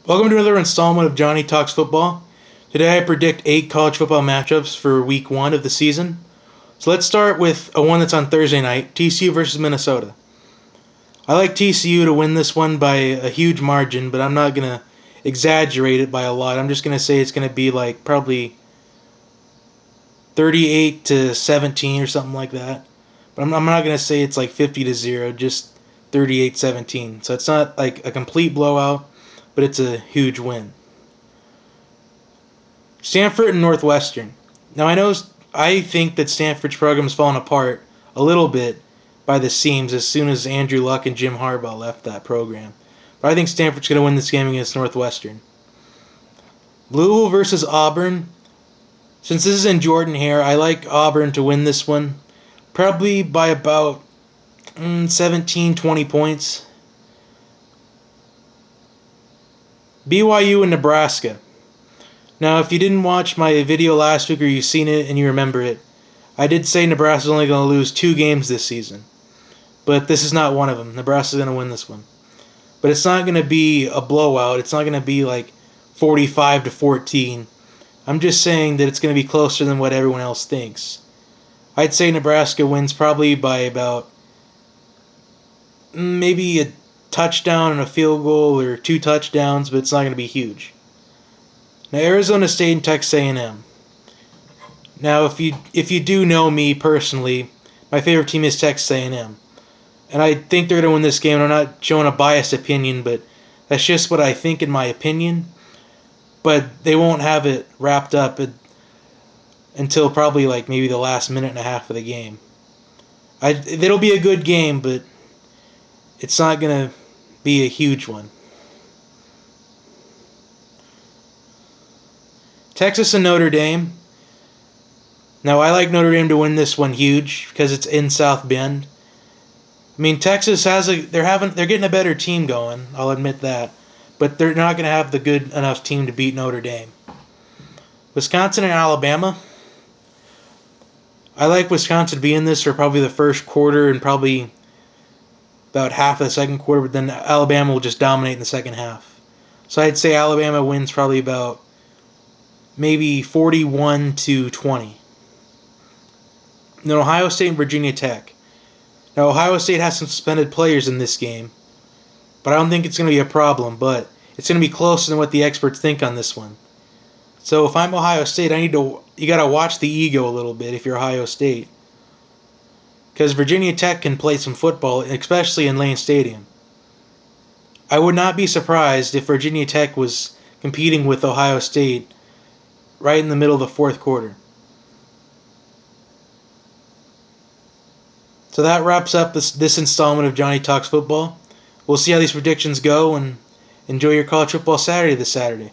Welcome to another installment of Johnny Talks Football. Today I predict 8 college football matchups for week 1 of the season. So let's start with a one that's on Thursday night, TCU versus Minnesota. I like TCU to win this one by a huge margin, but I'm not going to exaggerate it by a lot. I'm just going to say it's going to be like probably 38 to 17 or something like that. But I'm not going to say it's like 50 to 0, just 38-17. So it's not like a complete blowout, but it's a huge win. Stanford and Northwestern. Now I think that Stanford's program has fallen apart a little bit by the seams as soon as Andrew Luck and Jim Harbaugh left that program. But I think Stanford's going to win this game against Northwestern. Louisville versus Auburn. Since this is in Jordan-Hare, I like Auburn to win this one. Probably by about 17-20 points. BYU and Nebraska. Now, if you didn't watch my video last week or you've seen it and you remember it, I did say Nebraska's only going to lose 2 games this season. But this is not one of them. Nebraska's going to win this one. But it's not going to be a blowout. It's not going to be like 45-14. I'm just saying that it's going to be closer than what everyone else thinks. I'd say Nebraska wins probably by about maybe a touchdown and a field goal or 2 touchdowns, but it's not going to be huge. Now, Arizona State and Texas A&M. Now, if you do know me personally, my favorite team is Texas A&M. And I think they're going to win this game. I'm not showing a biased opinion, but that's just what I think in my opinion. But they won't have it wrapped up until probably like maybe the last minute and a half of the game. It'll be a good game, but it's not going to be a huge one. Texas and Notre Dame. Now, I like Notre Dame to win this one huge because it's in South Bend. I mean, Texas they're getting a better team going. I'll admit that, but they're not going to have the good enough team to beat Notre Dame. Wisconsin and Alabama. I like Wisconsin to be in this for probably the first quarter and probably about half of the second quarter, but then Alabama will just dominate in the second half. So I'd say Alabama wins probably about maybe 41-20. Then Ohio State and Virginia Tech. Now, Ohio State has some suspended players in this game, but I don't think it's going to be a problem, but it's going to be closer than what the experts think on this one. So if I'm Ohio State, you got to watch the ego a little bit if you're Ohio State. Because Virginia Tech can play some football, especially in Lane Stadium. I would not be surprised if Virginia Tech was competing with Ohio State right in the middle of the fourth quarter. So that wraps up this installment of Johnny Talks Football. We'll see how these predictions go, and enjoy your college football Saturday this Saturday.